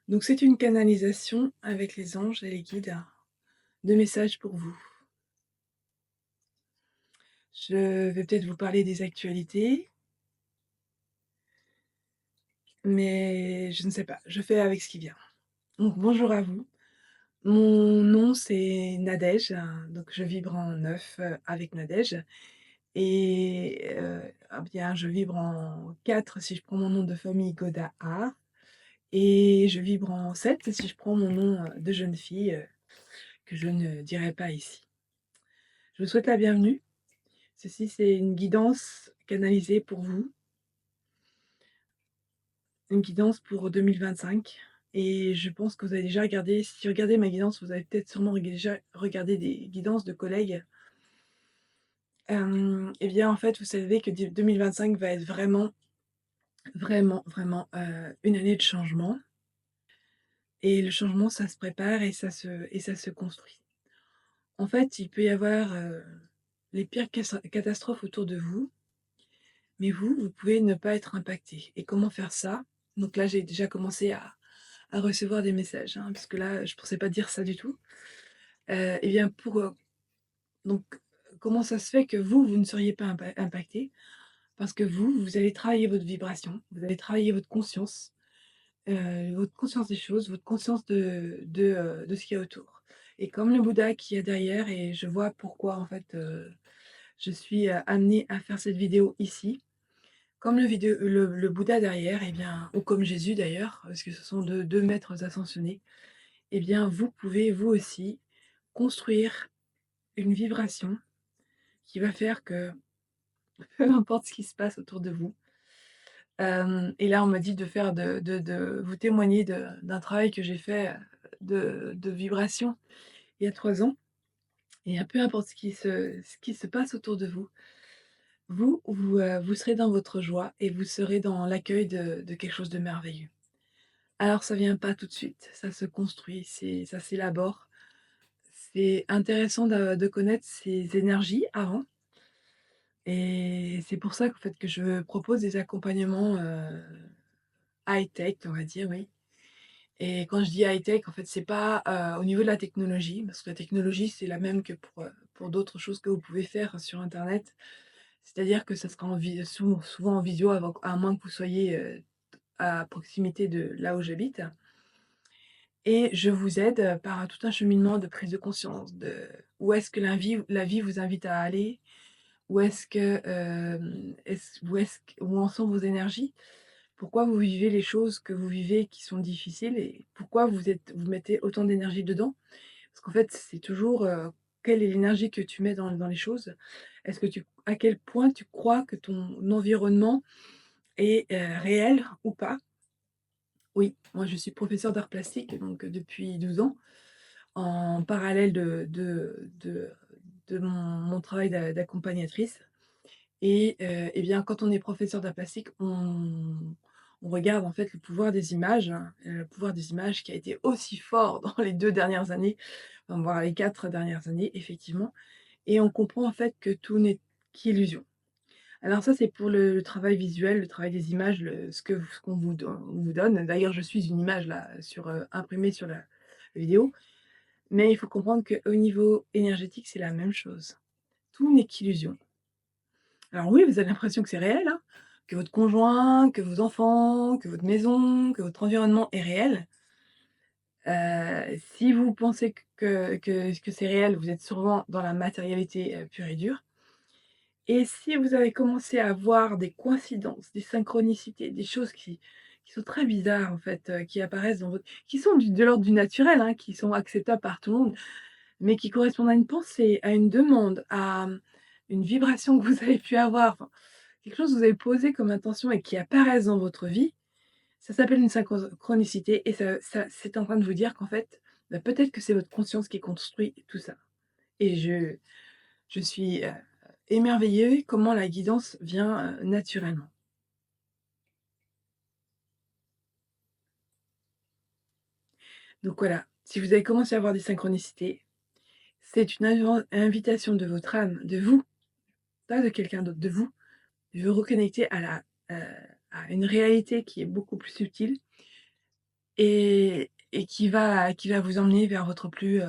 Donc c'est une canalisation avec les anges et les guides de messages pour vous. Je vais peut-être vous parler des actualités, mais je ne sais pas, je fais avec ce qui vient. Donc bonjour à vous. Mon nom c'est Nadège, donc je vibre en 9 avec Nadège et ah bien je vibre en 4 si je prends mon nom de famille Godard et je vibre en 7 si je prends mon nom de jeune fille que je ne dirai pas ici. Je vous souhaite la bienvenue. Ceci, c'est une guidance canalisée pour vous, une guidance pour 2025 et je pense que vous avez déjà regardé si vous regardez ma guidance, vous avez peut-être sûrement déjà regardé des guidances de collègues. Et bien, en fait, vous savez que 2025 va être vraiment, vraiment, vraiment, une année de changement et le changement, ça se prépare et ça se construit. En fait, il peut y avoir, les pires catastrophes autour de vous, mais vous pouvez ne pas être impacté. Et comment faire ça? Donc là, j'ai déjà commencé à recevoir des messages, hein, parce que là, je pensais pas dire ça du tout. Et bien donc comment ça se fait que vous ne seriez pas impacté? Parce que vous allez travailler votre vibration, vous allez travailler votre conscience des choses, votre conscience de ce qu'il y a autour. Et comme le Bouddha qui est derrière et je vois pourquoi en fait, je suis, amenée à faire cette vidéo ici. Comme le Bouddha derrière et bien ou comme Jésus d'ailleurs, parce que ce sont deux maîtres ascensionnés, et bien vous pouvez vous aussi construire une vibration qui va faire que peu importe ce qui se passe autour de vous, et là on m'a dit de faire de vous témoigner d'un travail que j'ai fait, de vibration il y a 3 ans et peu importe ce qui se passe autour de vous, vous serez dans votre joie et vous serez dans l'accueil de quelque chose de merveilleux. Alors ça vient pas tout de suite, ça se construit, ça s'élabore. C'est intéressant de connaître ces énergies avant et c'est pour ça qu'en fait que je propose des accompagnements, high-tech, on va dire, oui. Et quand je dis high-tech, en fait, c'est pas, au niveau de la technologie, parce que la technologie, c'est la même que pour d'autres choses que vous pouvez faire sur internet. C'est-à-dire que ça sera souvent en visio avant à moins que vous soyez, à proximité de là où j'habite. Et je vous aide, par tout un cheminement de prise de conscience de où est-ce que la vie vous invite à aller? Où est-ce que, où en sont vos énergies? Pourquoi vous vivez les choses que vous vivez qui sont difficiles et pourquoi vous mettez autant d'énergie dedans? Parce qu'en fait, c'est toujours, quelle est l'énergie que tu mets dans les choses? Est-ce que tu à quel point tu crois que ton environnement est, réel ou pas? Oui, moi je suis professeure d'art plastique donc depuis 12 ans. En parallèle de mon travail d'accompagnatrice et bien, quand on est professeur d'art plastique, on regarde, en fait, le pouvoir des images, hein, le pouvoir des images qui a été aussi fort dans les 2 dernières années, enfin, voire les 4 dernières années, effectivement et on comprend, en fait, que tout n'est qu'illusion. Alors ça, c'est pour le travail visuel, le travail des images, ce qu'on vous donne. D'ailleurs, je suis une image là, imprimée sur la vidéo. Mais il faut comprendre qu'au niveau énergétique, c'est la même chose. Tout n'est qu'illusion. Alors oui, vous avez l'impression que c'est réel, hein, que votre conjoint, que vos enfants, que votre maison, que votre environnement est réel. Si vous pensez que c'est réel, vous êtes souvent dans la matérialité, pure et dure. Et si vous avez commencé à voir des coïncidences, des synchronicités, des choses qui sont très bizarres en fait, qui apparaissent dans votre qui sont de l'ordre du naturel, hein, qui sont acceptables par tout le monde, mais qui correspondent à une pensée, à une demande, à, une vibration que vous avez pu avoir, enfin, quelque chose que vous avez posé comme intention et qui apparaissent dans votre vie, ça s'appelle une synchronicité et ça c'est en train de vous dire qu'en fait, bah, peut-être que c'est votre conscience qui construit tout ça et je suis, émerveillée comment la guidance vient, naturellement. Donc voilà, si vous avez commencé à avoir des synchronicités, c'est une invitation de votre âme, de vous, pas de quelqu'un d'autre, de vous. Je veux reconnecter heu, à une réalité qui est beaucoup plus subtile et qui va vous emmener vers votre plus,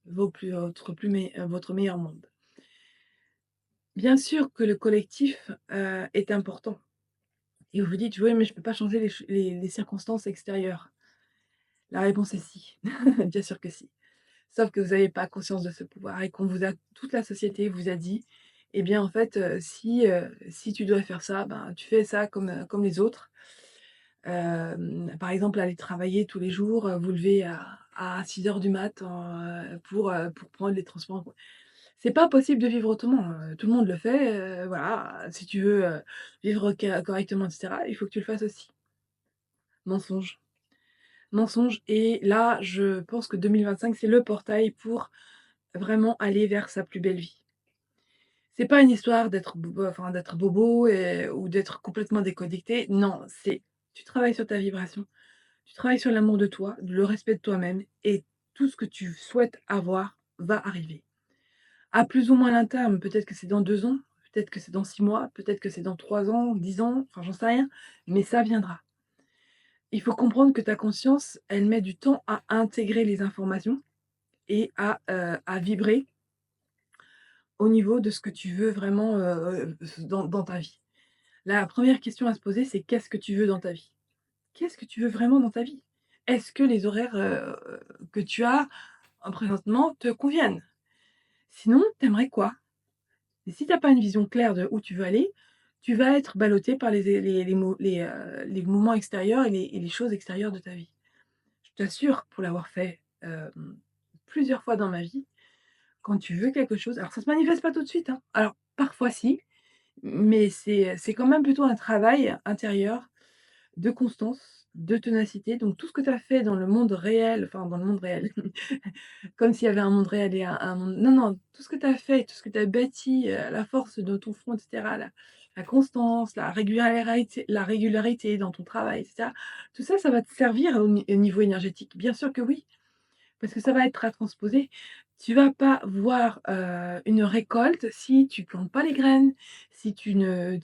vos plus votre plus votre meilleur monde. Bien sûr que le collectif, est important et vous vous dites: «Oui, mais je peux pas changer les circonstances extérieures». La réponse est si, bien sûr que si. Sauf que vous avez pas conscience de ce pouvoir et qu'on vous a toute la société vous a dit: «Eh bien, en fait, si tu dois faire ça, ben, tu fais ça comme les autres». Par exemple, aller travailler tous les jours, vous lever à 6 heures du mat, pour prendre les transports en co c'est pas possible de vivre autrement, tout le monde le fait, voilà. Si tu veux, vivre correctement et cetera, il faut que tu le fasses aussi. Mensonge, mensonge et là, je pense que 2025, c'est le portail pour vraiment aller vers sa plus belle vie. C'est pas une histoire d'être bobo ou d'être complètement déconnecté. Non, c'est tu travailles sur ta vibration, tu travailles sur l'amour de toi, le respect de toi-même et tout ce que tu souhaites avoir va arriver. À plus ou moins long terme, peut-être que c'est dans 2 ans, peut-être que c'est dans 6 mois, peut-être que c'est dans 3 ans, 10 ans, enfin j'en sais rien, mais ça viendra. Il faut comprendre que ta conscience, elle met du temps à intégrer les informations et à vibrer au niveau de ce que tu veux vraiment, dans ta vie. La première question à se poser, c'est: «Qu'est-ce que tu veux dans ta vie?» Qu'est-ce que tu veux vraiment dans ta vie? Est-ce que les horaires, que tu as, présentement te conviennent? Sinon, tu aimerais quoi? Et si tu as pas une vision claire de où tu veux aller, tu vas être ballotté par les mouvements extérieurs et les choses extérieures de ta vie. Je t'assure, pour l'avoir fait, plusieurs fois dans ma vie, quand tu veux quelque chose alors ça se manifeste pas tout de suite, hein. Alors parfois si, mais c'est quand même plutôt un travail intérieur de constance, de ténacité, donc tout ce que tu as fait dans le monde réel, enfin dans le monde réel, comme s'il y avait un monde réel et un monde non, non, tout ce que tu as fait, tout ce que tu as bâti, la force de ton front et cetera, la constance, la régularité dans ton travail et cetera. Tout ça, ça va te servir au niveau énergétique. Bien sûr que oui. Parce que ça va être à transposer. Tu vas pas voir, une récolte si tu plantes pas les graines, si tu ne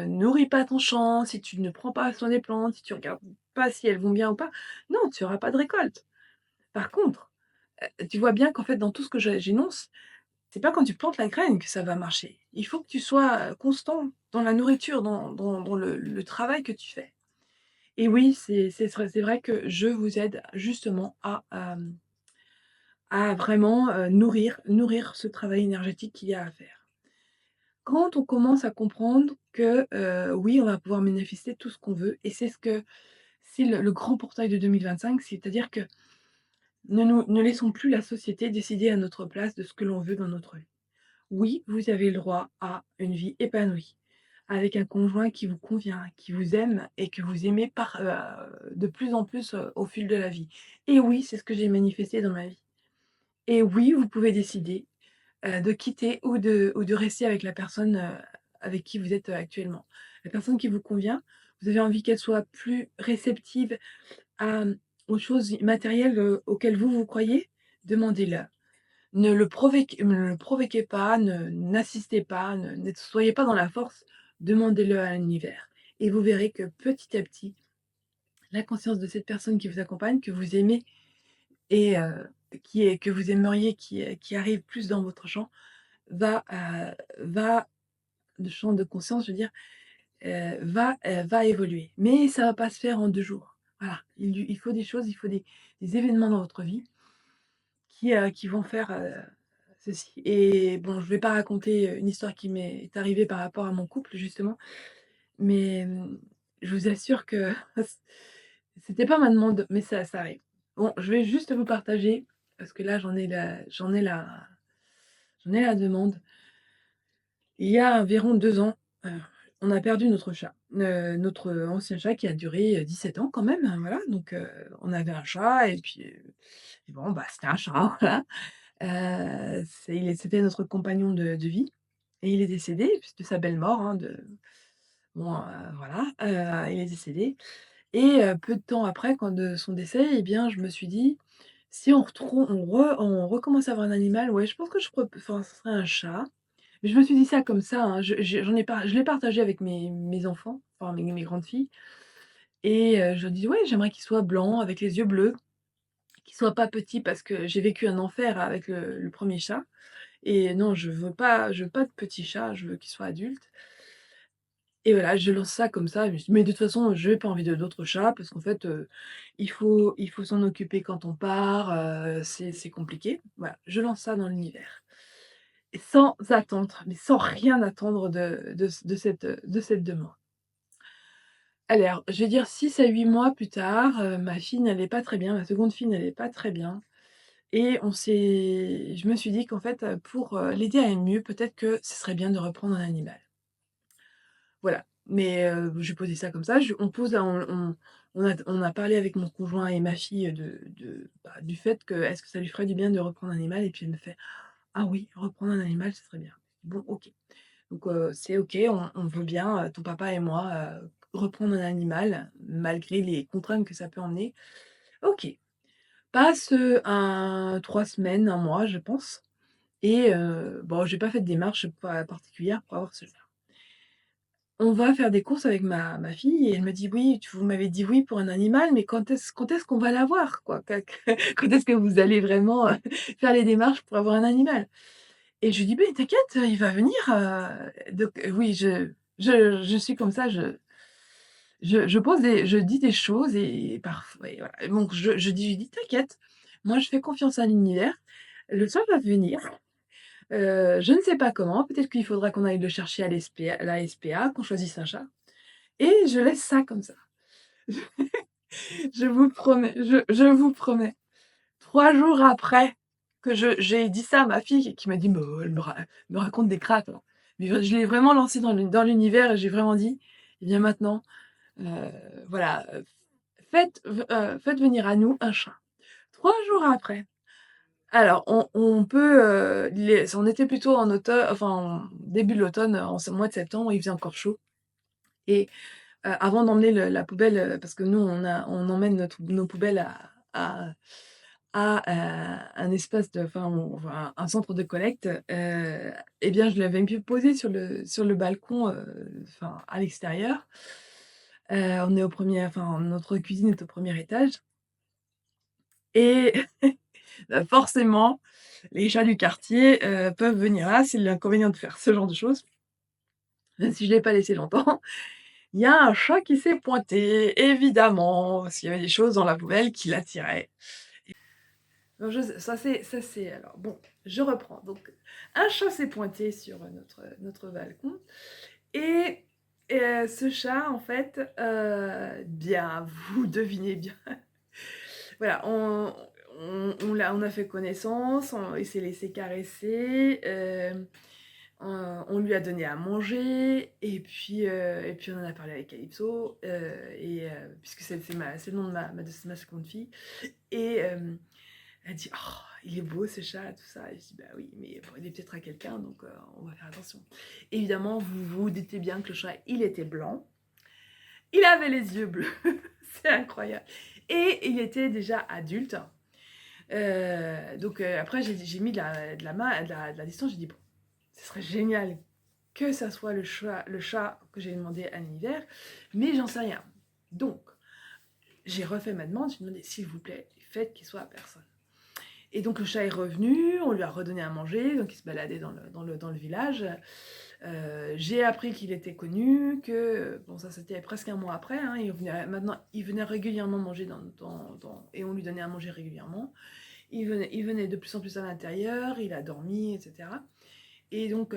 nourris pas ton champ, si tu ne prends pas soin des plantes, si tu regardes pas si elles vont bien ou pas. Non, tu auras pas de récolte. Par contre, tu vois bien qu'en fait dans tout ce que j'énonce, c'est pas quand tu plantes la graine que ça va marcher. Il faut que tu sois, constant dans la nourriture, dans le travail que tu fais. Et oui, c'est vrai que je vous aide justement à vraiment, nourrir ce travail énergétique qu'il y a à faire. Quand on commence à comprendre que, oui, on va pouvoir manifester tout ce qu'on veut et c'est le grand portail de 2025, c'est-à-dire que ne laissons plus la société décider à notre place de ce que l'on veut dans notre vie. Oui, vous avez le droit à une vie épanouie, avec un conjoint qui vous convient, qui vous aime et que vous aimez de plus en plus, au fil de la vie. Et oui, c'est ce que j'ai manifesté dans ma vie. Et oui, vous pouvez décider, de quitter ou de rester avec la personne, avec qui vous êtes, actuellement. La personne qui vous convient, vous avez envie qu'elle soit plus réceptive à, aux choses matérielles, auxquelles vous, vous croyez? Demandez-le. Ne le provoquez pas, n'assistez pas, ne soyez pas dans la force, demandez-le à l'univers et vous verrez que petit à petit, la conscience de cette personne qui vous accompagne, que vous aimez et que vous aimeriez qui arrive plus dans votre champ, va de champ de conscience, je veux dire, va évoluer. Mais ça va pas se faire en 2 jours. Voilà, il faut des choses, il faut des événements dans votre vie qui vont faire, ceci. Et bon, je vais pas raconter, une histoire qui m'est arrivée par rapport à mon couple justement, mais je vous assure que c'était pas ma demande, mais ça arrive. Bon, je vais juste vous partager, parce que là j'en ai la demande. Il y a environ 2 ans, heu, on a perdu notre chat, notre ancien chat qui a duré, 17 ans quand même, hein, voilà. Donc on avait un chat et bon, bah, c'était un chat, voilà. C'était notre compagnon de vie et il est décédé, de sa belle mort, hein, bon, voilà, il est décédé et peu de temps après, quand de son décès et bien, je me suis dit: «Si on recommence à avoir un animal, ouais, je pense que enfin, ce serait un chat». Mais je me suis dit ça comme ça, hein, je l'ai partagé avec mes enfants, enfin mes grandes filles et je dis: «Ouais, j'aimerais qu'il soit blanc avec les yeux bleus, qu'il soit pas petit parce que j'ai vécu un enfer avec le 1er chat et non, je veux pas de petit chat, je veux qu'il soit adulte». Et voilà, je lance ça comme ça, je me suis dit: «Mais de toute façon, je n'ai pas envie de d'autres chats parce qu'en fait, il faut s'en occuper quand on part, c'est compliqué». Voilà, je lance ça dans l'univers et sans attendre, mais sans rien attendre de cette demande. Alors, je vais dire 6 à 8 mois plus tard, ma fille n'allait pas très bien, ma seconde fille n'allait pas très bien et je me suis dit qu'en fait, pour, l'aider à aller mieux, peut-être que ce serait bien de reprendre un animal. Voilà, mais j'ai posé ça comme ça, on a parlé avec mon conjoint et ma fille du fait que est-ce que ça lui ferait du bien de reprendre un animal? Et puis elle me fait: «Ah oui, reprendre un animal, ce serait bien». Bon, OK. Donc c'est OK, on veut bien, ton papa et moi, reprendre un animal malgré les contraintes que ça peut emmener. OK. Passe, 3 semaines, un mois, je pense et bon, j'ai pas fait de démarche particulière pour avoir ce chat. On va faire des courses avec ma fille et elle me dit: «Oui, vous m'avez dit oui pour un animal, mais quand est-ce qu'on va l'avoir quoi? Quand est-ce que vous allez vraiment, faire les démarches pour avoir un animal?» Et je lui dis: «Beh, t'inquiète, il va venir, donc oui, je suis comme ça, je dis des choses et parfois et voilà, donc je dis: «T'inquiète, moi je fais confiance à l'univers, le soir va venir, je ne sais pas comment, peut-être qu'il faudra qu'on aille le chercher à la SPA, qu'on choisisse un chat». Et je laisse ça comme ça. Je vous promets, je vous promets. 3 jours après que j'ai dit ça à ma fille qui m'a dit: «Mais elle me raconte des cracks, hein». Mais je l'ai vraiment lancé dans l'univers et j'ai vraiment dit: «Eh bien maintenant, heu, voilà, faites venir à nous un chat». 3 jours après, alors on peut, on était plutôt en automne, enfin en début de l'automne, en ce mois de septembre, il faisait encore chaud et avant d'emmener la poubelle, parce que nous on emmène nos poubelles à un espace enfin un centre de collecte, et bien je l'avais pu poser sur le balcon, enfin à l'extérieur. On est au premier, enfin notre cuisine est au premier étage et forcément les chats du quartier, peuvent venir là. C'est l'inconvénient de faire ce genre de choses, même si je l'ai pas laissé longtemps. Il y a un chat qui s'est pointé, évidemment, parce qu'il y avait des choses dans la poubelle qui l'attiraient. Non, ça c'est alors bon, je reprends. Donc un chat s'est pointé sur, notre balcon et ce chat en fait, bien, vous devinez bien, voilà, on a fait connaissance, il s'est laissé caresser, on lui a donné à manger et puis on en a parlé avec Calypso, puisque c'est le nom de ma seconde fille et elle dit: «Oh, il est beau ce chat», tout ça et je dis: «Bah oui, mais bon, il est peut-être à quelqu'un donc on va faire attention». Évidemment, vous vous doutez bien que le chat, il était blanc, il avait les yeux bleus, c'est incroyable et il était déjà adulte. Donc après j'ai mis de la main de la distance, j'ai dit: «Bon, ce serait génial que ça soit le chat que j'ai demandé à l'hiver, mais j'en sais rien». Donc j'ai refait ma demande, j'ai demandé: «S'il vous plaît, faites qu'il soit à personne». Et donc le chat est revenu, on lui a redonné à manger, donc il se baladait dans le village. J'ai appris qu'il était connu, que bon ça c'était presque un mois après, hein, il venait régulièrement manger et on lui donnait à manger régulièrement. Il venait de plus en plus à l'intérieur, il a dormi, etc. Et donc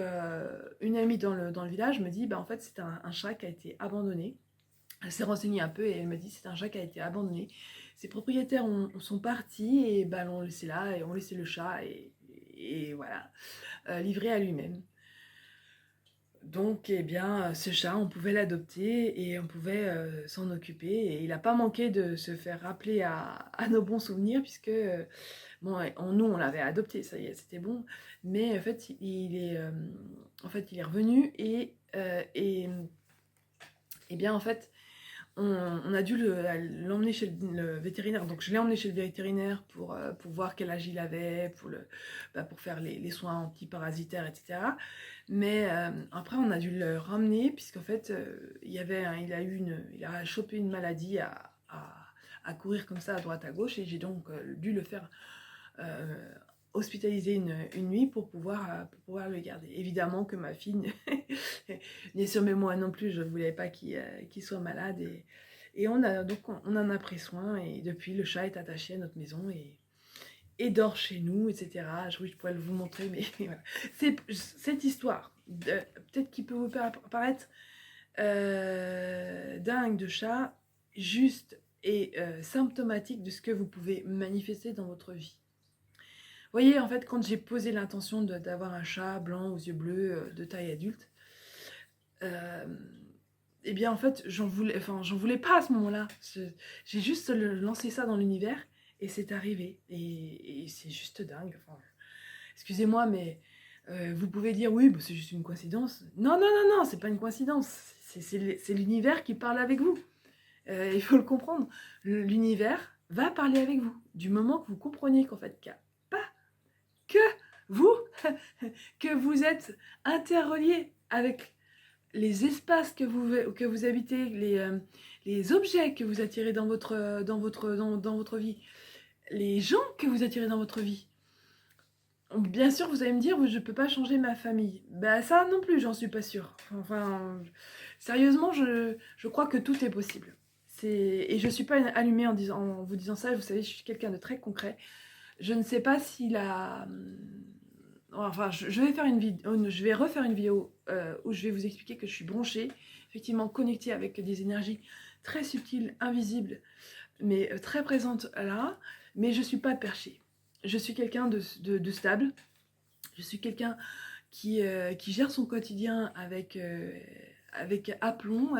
une amie dans le village me dit: «Bah, en fait, c'est un chat qui a été abandonné». Elle s'est renseignée un peu et elle m'a dit: «C'est un chat qui a été abandonné. Ses propriétaires sont partis et bah, l'ont laissé là et ont laissé le chat et voilà, livré à lui-même». Donc eh bien, ce chat, on pouvait l'adopter et on pouvait, s'en occuper et il a pas manqué de se faire rappeler à nos bons souvenirs puisque, bon, ouais, nous, on l'avait adopté, ça y est, c'était bon. Mais en fait, il est revenu et bien, en fait, on a dû l'emmener chez le vétérinaire. Donc je l'ai emmené chez le vétérinaire pour voir quel âge il avait, pour faire les soins antiparasitaires, etc. Mais après, on a dû le ramener, puisqu'en fait, il a chopé une maladie à courir comme ça à droite à gauche, et j'ai donc dû le faire hospitaliser une nuit pour pouvoir le garder. Évidemment que ma fille n'est sur mes mois non plus, je ne voulais pas qu'il soit malade, et on en a pris soin, et depuis le chat est attaché à notre maison et dort chez nous, etc. Oui, je pourrais vous montrer, mais voilà. Cette histoire, peut-être qu'il peut vous paraître dingue de chat, juste et symptomatique de ce que vous pouvez manifester dans votre vie. Vous voyez, en fait, quand j'ai posé l'intention d'avoir un chat blanc aux yeux bleus de taille adulte, eh bien, en fait, j'en voulais pas à ce moment-là. J'ai juste lancé ça dans l'univers, et c'est arrivé. Et c'est juste dingue. Enfin, excusez-moi, mais vous pouvez dire, oui, bah, c'est juste une coïncidence. Non, non, non, non, c'est pas une coïncidence. C'est l'univers qui parle avec vous. Il faut le comprendre. L'univers va parler avec vous. Du moment que vous comprenez qu'en fait, que vous, que vous êtes interreliés avec les espaces que vous habitez, les objets que vous attirez dans votre vie, les gens que vous attirez dans votre vie. Bien sûr, vous allez me dire, je ne peux pas changer ma famille. Ben ça non plus, j'en suis pas sûre. Enfin, sérieusement, je crois que tout est possible. Et je ne suis pas allumée en vous disant ça, vous savez, je suis quelqu'un de très concret. Je ne sais pas si Enfin, je vais refaire une vidéo où je vais vous expliquer que je suis branchée, effectivement connectée avec des énergies très subtiles, invisibles, mais très présentes là, mais je ne suis pas perchée. Je suis quelqu'un de stable, je suis quelqu'un qui gère son quotidien avec aplomb.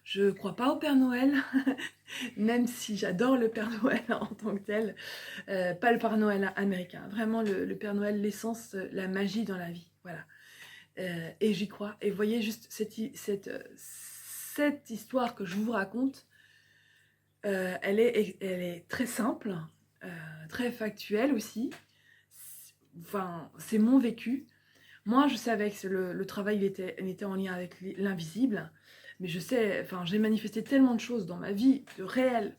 Je ne crois pas au Père Noël, même si j'adore le Père Noël en tant que tel. Pas le Père Noël américain, vraiment le Père Noël, l'essence, la magie dans la vie. Voilà. Et j'y crois. Et vous voyez juste cette histoire que je vous raconte, elle est très simple, très factuelle aussi. Enfin, c'est mon vécu. Moi, je savais que le travail il était en lien avec l'invisible, mais j'ai manifesté tellement de choses dans ma vie, de réel,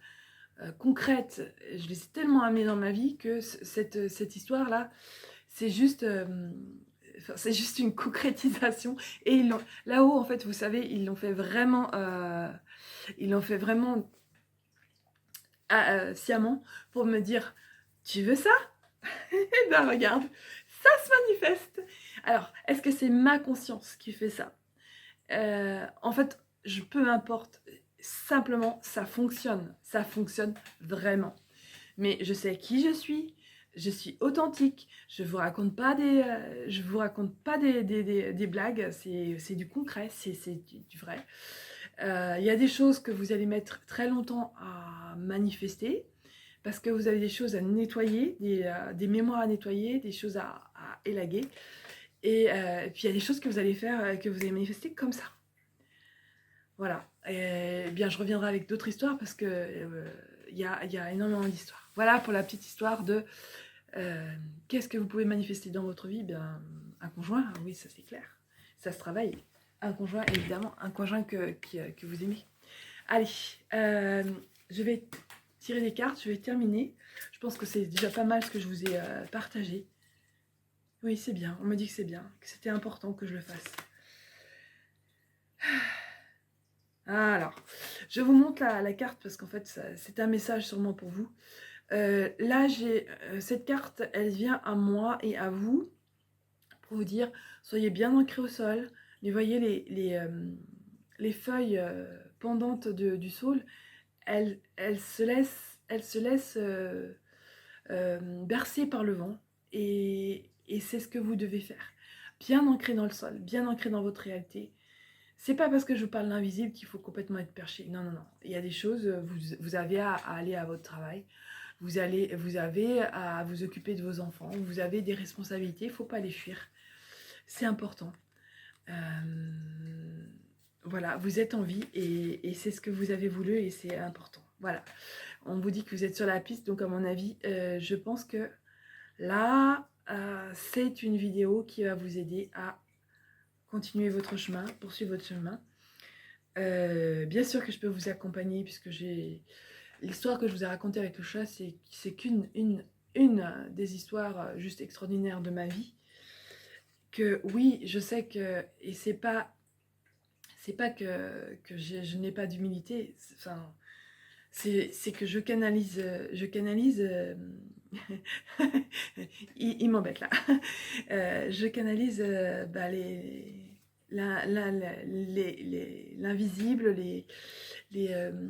concrètes, je les ai tellement amenées dans ma vie que cette histoire-là, c'est juste une concrétisation. Et là-haut, en fait, vous savez, ils l'ont fait vraiment sciemment pour me dire, tu veux ça? Eh ben regarde, ça se manifeste. Alors, est-ce que c'est ma conscience qui fait ça? En fait, peu importe. Simplement, ça fonctionne vraiment. Mais je sais qui je suis authentique, je vous raconte pas des blagues, c'est du concret, c'est du vrai. Il y a des choses que vous allez mettre très longtemps à manifester, parce que vous avez des choses à nettoyer, des mémoires à nettoyer, des choses à élaguer, et puis il y a des choses que vous allez faire, que vous allez manifester comme ça. Voilà, et bien je reviendrai avec d'autres histoires parce que il y a énormément d'histoires. Voilà pour la petite histoire de qu'est-ce que vous pouvez manifester dans votre vie? Bien, un conjoint, oui, ça c'est clair, ça se travaille. Un conjoint, évidemment, un conjoint que vous aimez. Allez, je vais tirer des cartes, je vais terminer. Je pense que c'est déjà pas mal ce que je vous ai partagé. Oui, c'est bien, on me dit que c'est bien, que c'était important que je le fasse. Alors, je vous montre la carte parce qu'en fait, c'est un message sûrement pour vous. Là, j'ai cette carte, elle vient à moi et à vous pour vous dire, soyez bien ancrés au sol. Mais voyez les feuilles pendantes du saule, elles se laissent bercer par le vent. Et c'est ce que vous devez faire. Bien ancré dans le sol, bien ancré dans votre réalité. C'est pas parce que je vous parle d'invisible qu'il faut complètement être perché. Non, non, non. Il y a des choses, vous avez à aller à votre travail. Vous avez à vous occuper de vos enfants. Vous avez des responsabilités. Il ne faut pas les fuir. C'est important. Voilà, vous êtes en vie et c'est ce que vous avez voulu et c'est important. Voilà, on vous dit que vous êtes sur la piste, donc à mon avis, je pense que là, c'est une vidéo qui va vous aider à continuer votre chemin, poursuivre votre chemin. Bien sûr que je peux vous accompagner puisque j'ai... L'histoire que je vous ai racontée avec le chat, c'est qu'une des histoires juste extraordinaires de ma vie. Que oui, je sais que... Et c'est pas que je n'ai pas d'humilité, enfin, c'est que je canalise, il m'embête là, je canalise bah, l'invisible, les, euh,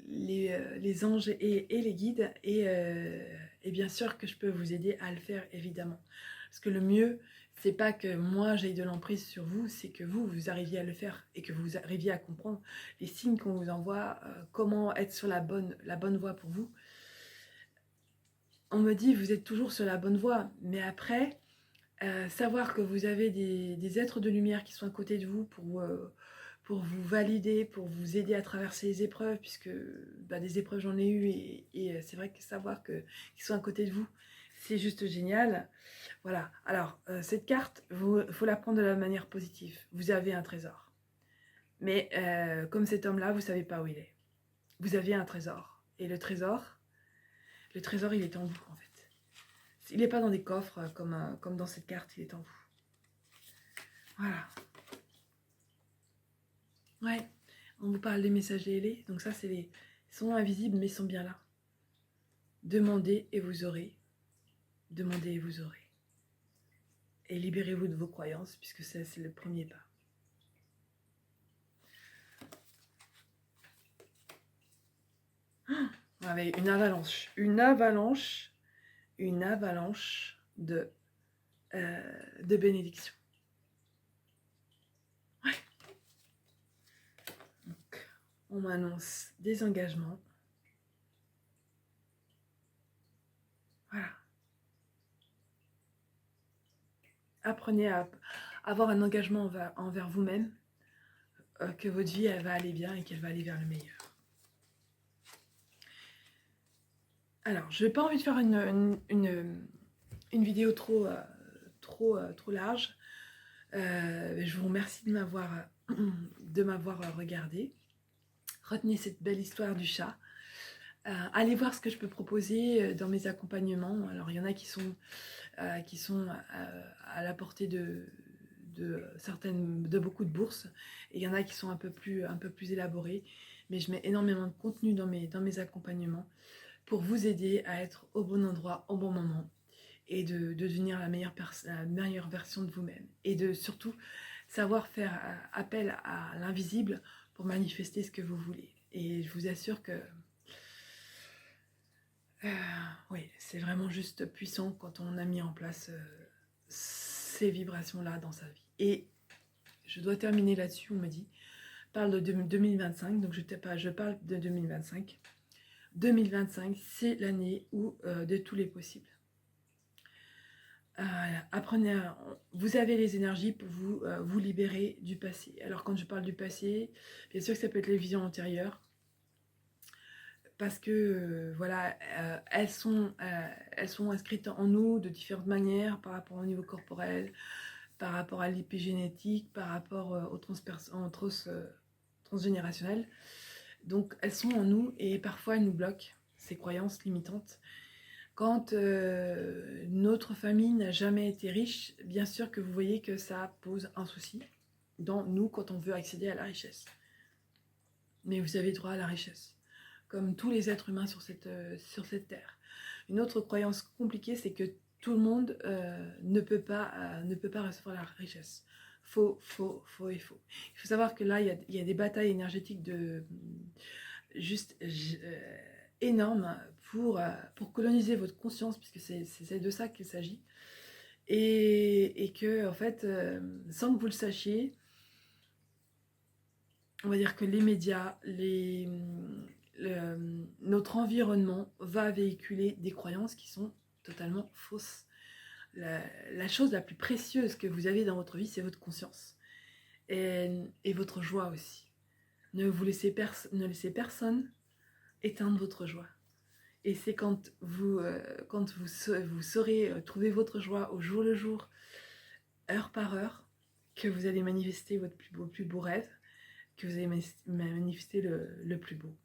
les anges et les guides, et bien sûr que je peux vous aider à le faire évidemment. Parce que le mieux, c'est pas que moi j'aie de l'emprise sur vous, c'est que vous arriviez à le faire et que vous arriviez à comprendre les signes qu'on vous envoie, comment être sur la bonne voie pour vous. On me dit vous êtes toujours sur la bonne voie, mais après, savoir que vous avez des êtres de lumière qui sont à côté de vous pour vous valider, pour vous aider à traverser les épreuves, puisque bah, des épreuves j'en ai eu et c'est vrai que savoir qu'ils sont à côté de vous, c'est juste génial. Voilà, alors cette carte, il faut la prendre de la manière positive. Vous avez un trésor. Mais comme cet homme-là, vous ne savez pas où il est. Vous avez un trésor. Et le trésor, il est en vous, en fait. Il n'est pas dans des coffres comme dans cette carte, il est en vous. Voilà. Ouais, on vous parle des messages ailés. Donc ça, ils sont invisibles, mais ils sont bien là. Demandez et vous aurez. Demandez et vous aurez. Et libérez-vous de vos croyances, puisque c'est le premier pas. On avait une avalanche de bénédictions. Ouais. Donc, on m'annonce des engagements. Voilà. Apprenez à avoir un engagement envers vous-même, que votre vie, elle va aller bien et qu'elle va aller vers le meilleur. Alors, je n'ai pas envie de faire une vidéo trop large. Je vous remercie de m'avoir regardé. Retenez cette belle histoire du chat. Allez voir ce que je peux proposer dans mes accompagnements. Alors, il y en a qui sont à la portée de beaucoup de bourses, et il y en a qui sont un peu plus élaborés, mais je mets énormément de contenu dans mes accompagnements pour vous aider à être au bon endroit au bon moment et de devenir la meilleure version de vous-même, et de surtout savoir faire appel à l'invisible pour manifester ce que vous voulez. Et je vous assure que oui, c'est vraiment juste puissant quand on a mis en place ces vibrations-là dans sa vie. Et je dois terminer là-dessus, on me dit, parle de 2025, donc je parle de 2025. 2025, c'est l'année où de tous les possibles. Apprenez vous avez les énergies pour vous libérer du passé. Alors quand je parle du passé, bien sûr que ça peut être les visions antérieures, parce que voilà, elles sont inscrites en nous de différentes manières par rapport au niveau corporel, par rapport à l'épigénétique, par rapport au transgénérationnel. Donc elles sont en nous et parfois elles nous bloquent, ces croyances limitantes. Quand notre famille n'a jamais été riche, bien sûr que vous voyez que ça pose un souci dans nous quand on veut accéder à la richesse. Mais vous avez droit à la richesse, comme tous les êtres humains sur cette terre. Une autre croyance compliquée, c'est que tout le monde ne peut pas recevoir la richesse. Faux. Il faut savoir que là, il y a des batailles énergétiques juste énormes pour coloniser votre conscience, puisque c'est de ça qu'il s'agit. Et que, en fait, sans que vous le sachiez, on va dire que les médias, notre environnement va véhiculer des croyances qui sont totalement fausses. La chose la plus précieuse que vous avez dans votre vie, c'est votre conscience. et votre joie aussi. Ne laissez personne éteindre votre joie. Et c'est quand vous saurez trouver votre joie au jour le jour, heure par heure, que vous allez manifester votre plus beau rêve, que vous allez manifester le plus beau.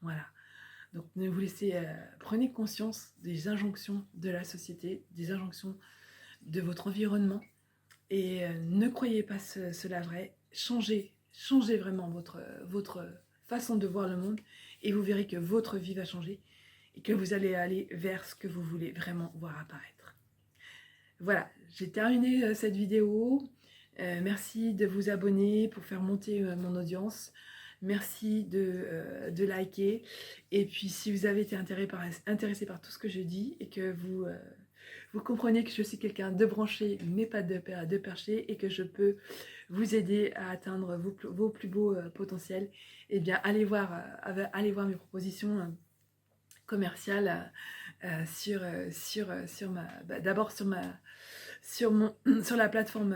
Voilà. Donc ne vous laissez, prenez conscience des injonctions de la société, des injonctions de votre environnement, et ne croyez pas cela vrai. Changez vraiment votre façon de voir le monde, et vous verrez que votre vie va changer et que vous allez aller vers ce que vous voulez vraiment voir apparaître. Voilà, j'ai terminé cette vidéo. Merci de vous abonner pour faire monter mon audience. Merci de liker. Et puis si vous avez été intéressé par tout ce que je dis et que vous comprenez que je suis quelqu'un de branché mais pas de perché, et que je peux vous aider à atteindre vos plus beaux potentiels, eh bien allez voir mes propositions commerciales d'abord sur la plateforme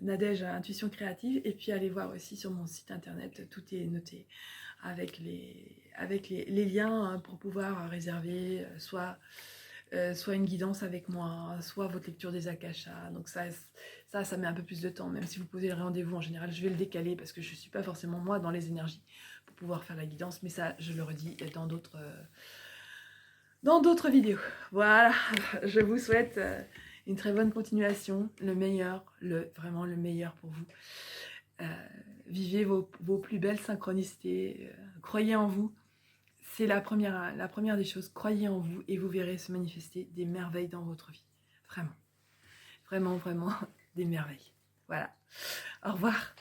Nadège Intuition Créative, et puis allez voir aussi sur mon site internet, tout est noté avec les liens pour pouvoir réserver soit une guidance avec moi, soit votre lecture des akashas. Donc ça met un peu plus de temps, même si vous posez le rendez-vous, en général je vais le décaler parce que je ne suis pas forcément moi dans les énergies pour pouvoir faire la guidance, mais ça je le redis dans d'autres vidéos. Voilà, je vous souhaite une très bonne continuation, le meilleur, vraiment le meilleur pour vous. Vivez vos plus belles synchronicités, croyez en vous. C'est la première des choses. Croyez en vous et vous verrez se manifester des merveilles dans votre vie. Vraiment, vraiment, vraiment des merveilles. Voilà. Au revoir.